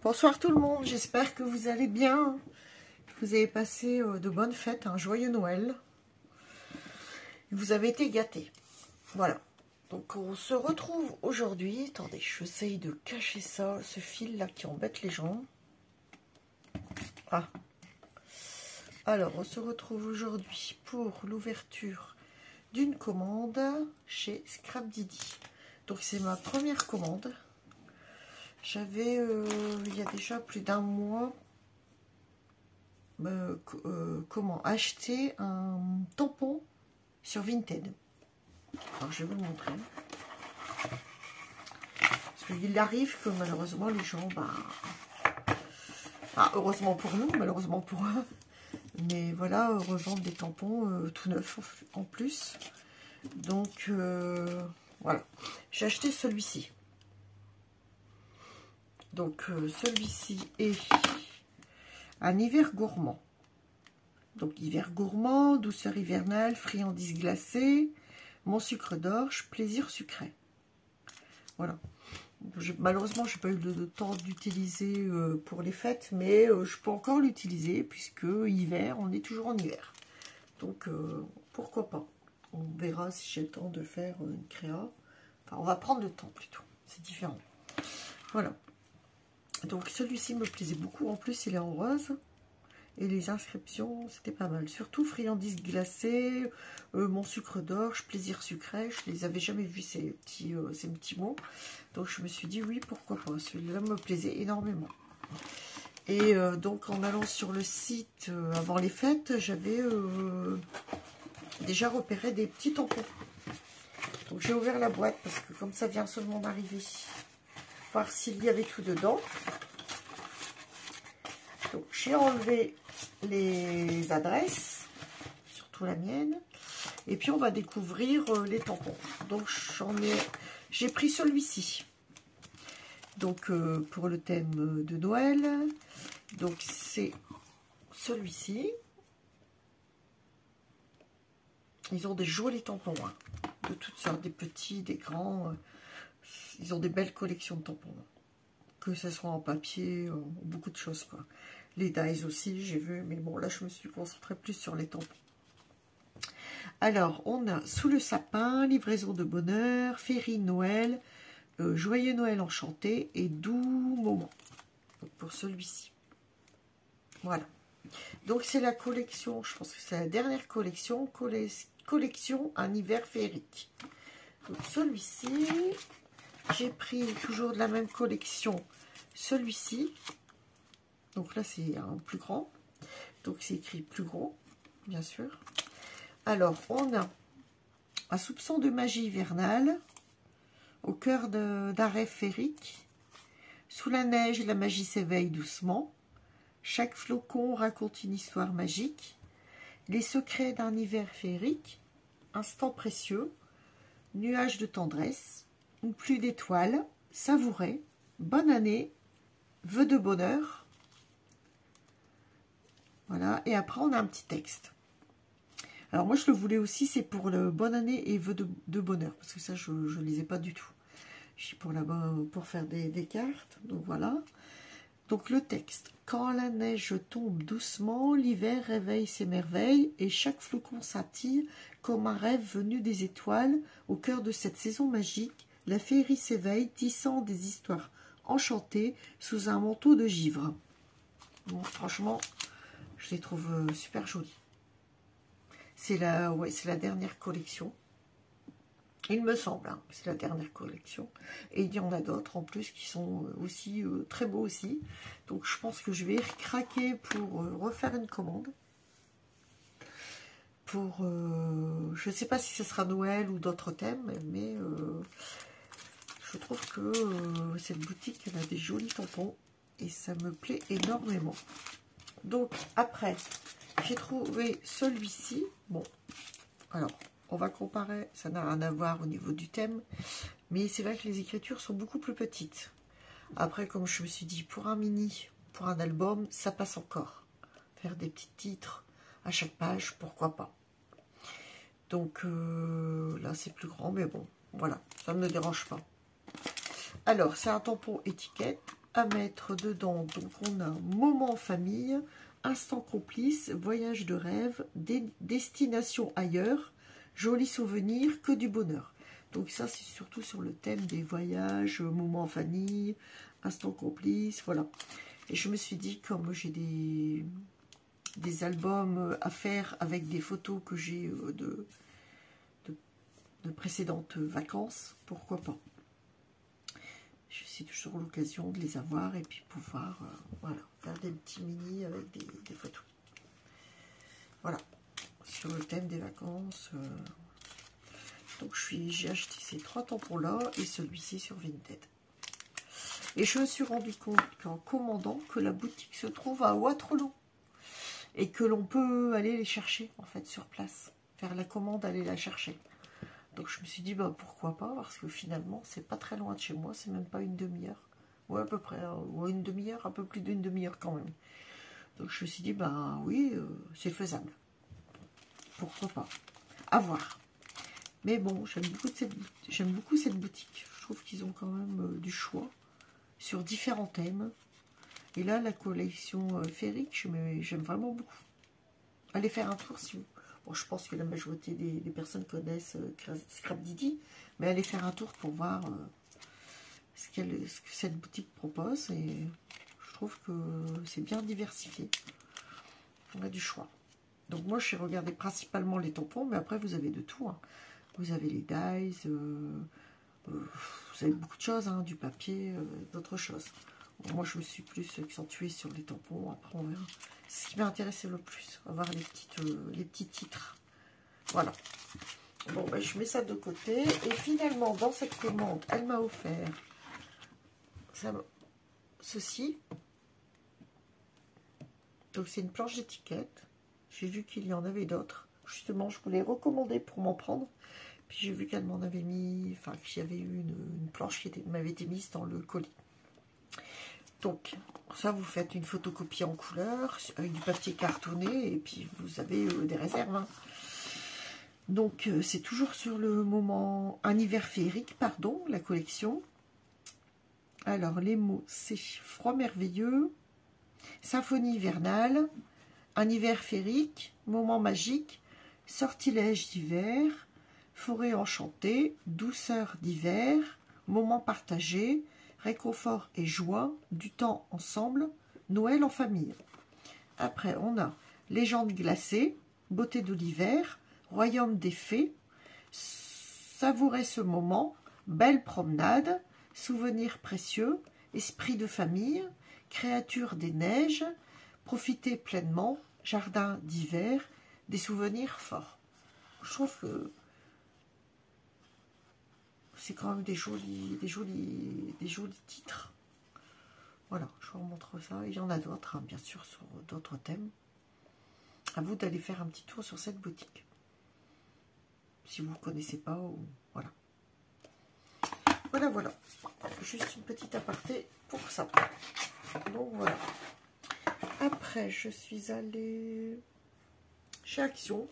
Bonsoir tout le monde, j'espère que vous allez bien, que vous avez passé de bonnes fêtes, un joyeux Noël. Vous avez été gâtés. Voilà. Donc on se retrouve aujourd'hui. Attendez, j'essaye de cacher ça, ce fil là qui embête les gens. Ah. Alors on se retrouve aujourd'hui pour l'ouverture d'une commande chez Scrap Didi. Donc c'est ma première commande. J'avais il y a déjà plus d'un mois acheté un tampon sur Vinted. Alors je vais vous le montrer. Parce qu'il arrive que malheureusement les gens, heureusement pour nous, malheureusement pour eux, mais voilà, revendent des tampons tout neufs en plus. Donc voilà, j'ai acheté celui-ci. Donc celui-ci est un hiver gourmand. Donc hiver gourmand, douceur hivernale, friandises glacées, mon sucre d'orge, plaisir sucré. Voilà. Malheureusement, je n'ai pas eu le temps d'utiliser pour les fêtes, mais je peux encore l'utiliser puisque hiver, on est toujours en hiver. Donc pourquoi pas. On verra si j'ai le temps de faire une créa. Enfin, on va prendre le temps plutôt. C'est différent. Voilà. Donc celui-ci me plaisait beaucoup. En plus, il est en rose. Et les inscriptions, c'était pas mal. Surtout friandises glacées, mon sucre d'orge, plaisir sucré. Je les avais jamais vus, ces petits mots. Donc je me suis dit, oui, pourquoi pas. Celui-là me plaisait énormément. Et donc en allant sur le site avant les fêtes, j'avais déjà repéré des petits tampons. Donc j'ai ouvert la boîte parce que comme ça vient seulement d'arriver, voir s'il y avait tout dedans. Donc j'ai enlevé les adresses, surtout la mienne, et puis on va découvrir les tampons. Donc j'ai pris celui-ci. Donc pour le thème de Noël, donc c'est celui-ci. Ils ont des jolis tampons, hein, de toutes sortes, des petits, des grands. Ils ont des belles collections de tampons, que ce soit en papier, beaucoup de choses quoi. Les dies aussi, j'ai vu, mais bon, là, je me suis concentrée plus sur les tampons. Alors, on a Sous le sapin, livraison de bonheur, féerie Noël, joyeux Noël enchanté et doux moment. Donc, pour celui-ci. Voilà. Donc, c'est la collection, je pense que c'est la dernière collection, collection un hiver féerique. Donc, celui-ci, j'ai pris toujours de la même collection, celui-ci. Donc là, c'est un plus grand. Donc, c'est écrit plus gros, bien sûr. Alors, on a un soupçon de magie hivernale au cœur d'un rêve féerique. Sous la neige, la magie s'éveille doucement. Chaque flocon raconte une histoire magique. Les secrets d'un hiver féerique. Instant précieux. Nuage de tendresse. Une pluie d'étoiles. Savourez. Bonne année. Vœux de bonheur. Voilà, et après on a un petit texte. Alors moi je le voulais aussi, c'est pour le bonne année et vœux de bonheur, parce que ça je ne lisais pas du tout. Je suis pour faire des cartes, donc voilà. Donc le texte. Quand la neige tombe doucement, l'hiver réveille ses merveilles, et chaque flocon scintille comme un rêve venu des étoiles. Au cœur de cette saison magique, la féerie s'éveille, tissant des histoires enchantées sous un manteau de givre. Bon, franchement, je les trouve super jolis. C'est la dernière collection. Il me semble, hein, c'est la dernière collection. Et il y en a d'autres en plus qui sont aussi très beaux aussi. Donc je pense que je vais craquer pour refaire une commande. Pour, je ne sais pas si ce sera Noël ou d'autres thèmes, mais je trouve que cette boutique, elle a des jolis tampons. Et ça me plaît énormément. Donc après, j'ai trouvé celui-ci. Bon, alors, on va comparer. Ça n'a rien à voir au niveau du thème. Mais c'est vrai que les écritures sont beaucoup plus petites. Après, comme je me suis dit, pour un mini, pour un album, ça passe encore. Faire des petits titres à chaque page, pourquoi pas. Donc là, c'est plus grand, mais bon, voilà, ça ne me dérange pas. Alors, c'est un tampon étiquette. à mettre dedans. Donc on a moment en famille, instant complice, voyage de rêve, destination ailleurs, jolis souvenirs, que du bonheur. Donc ça c'est surtout sur le thème des voyages, moments en famille, instant complice, voilà. Et je me suis dit, comme j'ai des albums à faire avec des photos que j'ai de précédentes vacances, pourquoi pas. C'est toujours l'occasion de les avoir et puis pouvoir voilà, faire des petits mini avec des photos. Voilà, sur le thème des vacances. Donc j'ai acheté ces 3 tampons-là et celui-ci sur Vinted. Et je me suis rendu compte qu'en commandant que la boutique se trouve à Waterloo et que l'on peut aller les chercher en fait sur place, faire la commande, aller la chercher. Donc je me suis dit bah pourquoi pas, parce que finalement c'est pas très loin de chez moi, c'est même pas une demi-heure, ouais à peu près, ouais, une demi-heure, un peu plus d'une demi-heure quand même. Donc je me suis dit bah oui, c'est faisable, pourquoi pas, à voir. Mais bon, j'aime beaucoup cette boutique, je trouve qu'ils ont quand même du choix sur différents thèmes. Et là la collection féerique, j'aime vraiment beaucoup. Allez faire un tour si vous... Bon, je pense que la majorité des personnes connaissent Scrap Didi, mais allez faire un tour pour voir ce que cette boutique propose. Et je trouve que c'est bien diversifié. On a du choix. Donc moi, j'ai regardé principalement les tampons, mais après, vous avez de tout. Hein. Vous avez les dies, vous avez beaucoup de choses, hein, du papier, d'autres choses. Bon, moi, je me suis plus accentuée sur les tampons. Après, on verra. C'est ce qui m'a intéressé le plus, avoir les petits titres. Voilà. Bon, ben, je mets ça de côté. Et finalement, dans cette commande, elle m'a offert ceci. Donc, c'est une planche d'étiquette. J'ai vu qu'il y en avait d'autres. Justement, je voulais recommander pour m'en prendre. Puis, j'ai vu qu'elle m'en avait mis... Enfin, qu'il y avait eu une planche qui m'avait été mise dans le colis. Donc, ça, vous faites une photocopie en couleur avec du papier cartonné et puis vous avez des réserves. Hein. Donc, c'est toujours sur le moment un hiver féerique, pardon, la collection. Alors, les mots, c'est froid merveilleux, symphonie hivernale, un hiver féerique, moment magique, sortilège d'hiver, forêt enchantée, douceur d'hiver, moment partagé, réconfort et joie, du temps ensemble, Noël en famille. Après, on a légende glacée, beauté de l'hiver, royaume des fées, savourez ce moment, belle promenade, souvenirs précieux, esprit de famille, créature des neiges, profitez pleinement, jardin d'hiver, des souvenirs forts. Je trouve que c'est quand même des jolis titres. Voilà, je vous montre ça. Il y en a d'autres, hein, bien sûr, sur d'autres thèmes. À vous d'aller faire un petit tour sur cette boutique. Si vous ne connaissez pas, ou... voilà. Voilà. Juste une petite aparté pour ça. Donc voilà. Après, je suis allée chez Action.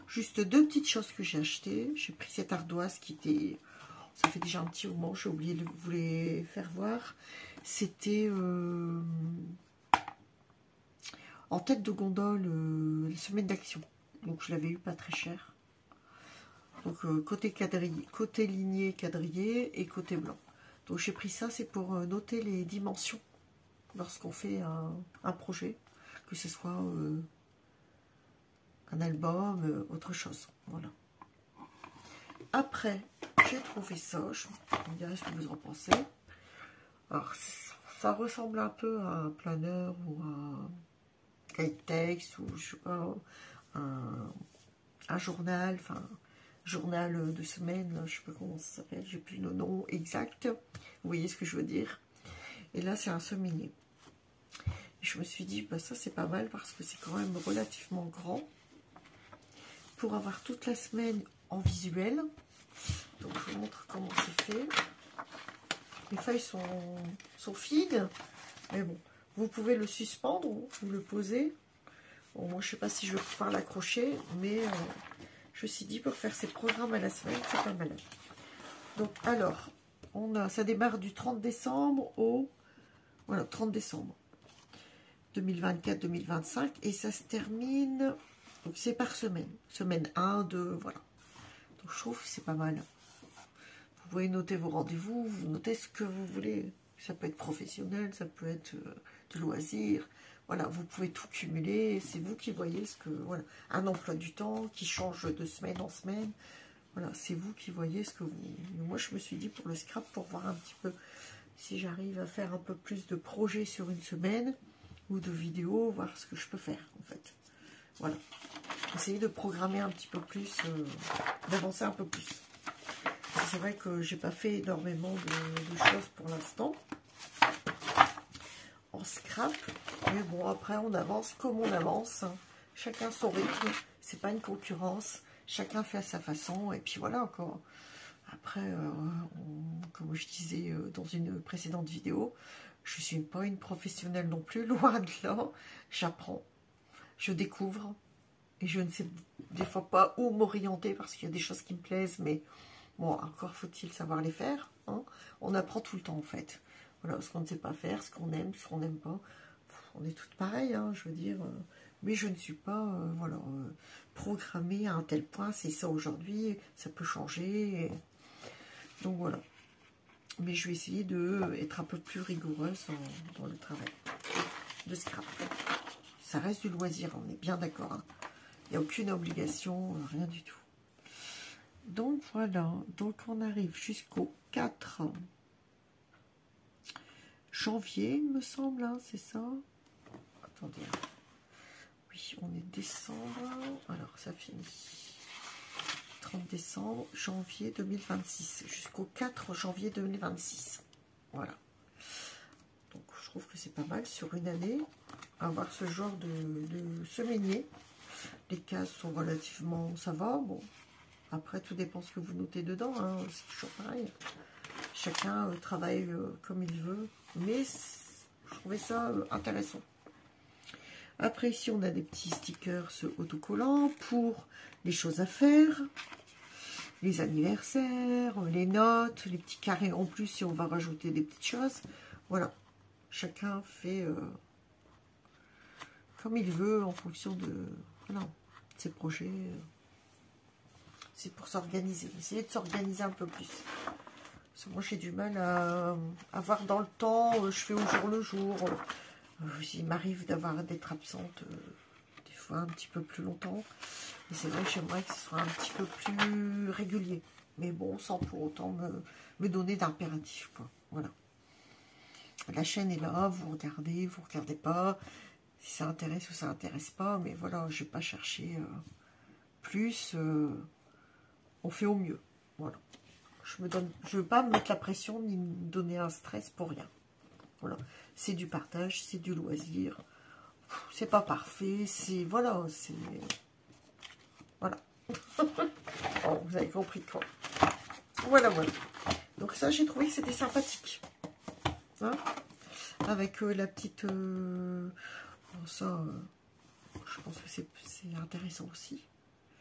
Juste 2 petites choses que j'ai achetées. J'ai pris cette ardoise qui était... Ça fait déjà un petit moment, j'ai oublié de vous les faire voir. C'était en tête de gondole la semaine d'Action. Donc je l'avais eu pas très cher. Donc côté quadrillé, côté ligné quadrillé et côté blanc. Donc j'ai pris ça, c'est pour noter les dimensions lorsqu'on fait un projet, que ce soit un album, autre chose. Voilà. Après, j'ai trouvé ça, je me dirais ce que vous en pensez. Alors, ça ressemble un peu à un planeur ou un guide-texte ou je sais pas, un journal, enfin, journal de semaine, là, je sais pas comment ça s'appelle, j'ai plus le nom exact. Vous voyez ce que je veux dire. Et là, c'est un semainier. Je me suis dit, bah, ça c'est pas mal parce que c'est quand même relativement grand pour avoir toute la semaine en visuel. Donc je vous montre comment c'est fait. Les feuilles sont fines, mais bon, vous pouvez le suspendre ou le poser. Bon, moi je sais pas si je vais pouvoir l'accrocher, mais je me suis dit pour faire ces programmes à la semaine, c'est pas mal. Donc alors, ça démarre du 30 décembre au Voilà, 30 décembre 2024-2025. Et ça se termine, donc c'est par semaine. Semaine 1, 2, voilà. Donc je trouve que c'est pas mal. Vous pouvez noter vos rendez-vous, vous notez ce que vous voulez. Ça peut être professionnel, ça peut être de loisir. Voilà, vous pouvez tout cumuler. C'est vous qui voyez ce que... Voilà, un emploi du temps qui change de semaine en semaine. Voilà, c'est vous qui voyez ce que vous... Moi, je me suis dit pour le scrap, pour voir un petit peu si j'arrive à faire un peu plus de projets sur une semaine ou de vidéos, voir ce que je peux faire, en fait. Voilà. Essayer de programmer un petit peu plus, d'avancer un peu plus. C'est vrai que j'ai pas fait énormément de choses pour l'instant en scrap, mais bon, après on avance comme on avance, hein. Chacun son rythme, c'est pas une concurrence, chacun fait à sa façon, et puis voilà encore. Après, comme je disais dans une précédente vidéo, je suis pas une professionnelle non plus, loin de là. J'apprends, je découvre, et je ne sais des fois pas où m'orienter, parce qu'il y a des choses qui me plaisent, mais bon, encore faut-il savoir les faire, hein. On apprend tout le temps en fait. Voilà, ce qu'on ne sait pas faire, ce qu'on aime, ce qu'on n'aime pas. On est toutes pareilles, hein, je veux dire. Mais je ne suis pas voilà, programmée à un tel point. C'est ça aujourd'hui, ça peut changer. Donc voilà. Mais je vais essayer d'être un peu plus rigoureuse dans le travail de scrap. Ça reste du loisir, on est bien d'accord, hein. Il n'y a aucune obligation, rien du tout. Donc voilà, donc on arrive jusqu'au 4 janvier, il me semble, hein, c'est ça? Attendez. Oui, on est décembre. Alors, ça finit. 30 décembre, janvier 2026. Jusqu'au 4 janvier 2026. Voilà. Donc, je trouve que c'est pas mal sur une année. Avoir ce genre de semainier. Les cases sont relativement... Ça va, bon. Après, tout dépend ce que vous notez dedans, hein. C'est toujours pareil. Chacun travaille comme il veut. Mais je trouvais ça intéressant. Après, ici, on a des petits stickers autocollants pour les choses à faire, les anniversaires, les notes, les petits carrés en plus si on va rajouter des petites choses. Voilà. Chacun fait comme il veut en fonction de ses projets. C'est pour s'organiser. Essayer de s'organiser un peu plus. Parce que moi, j'ai du mal à avoir dans le temps. Je fais au jour le jour. Il m'arrive d'être absente des fois un petit peu plus longtemps. Et c'est vrai que j'aimerais que ce soit un petit peu plus régulier. Mais bon, sans pour autant me donner d'impératif, quoi. Voilà. La chaîne est là, vous regardez pas. Si ça intéresse ou ça intéresse pas. Mais voilà, je vais pas chercher plus. On fait au mieux. Voilà. Je veux pas me mettre la pression ni me donner un stress pour rien. Voilà. C'est du partage, c'est du loisir. C'est pas parfait, c'est... Voilà, c'est... Voilà. Oh, vous avez compris quoi. Voilà, voilà. Donc ça, j'ai trouvé que c'était sympathique. Hein, avec la petite... Bon, ça, je pense que c'est intéressant aussi.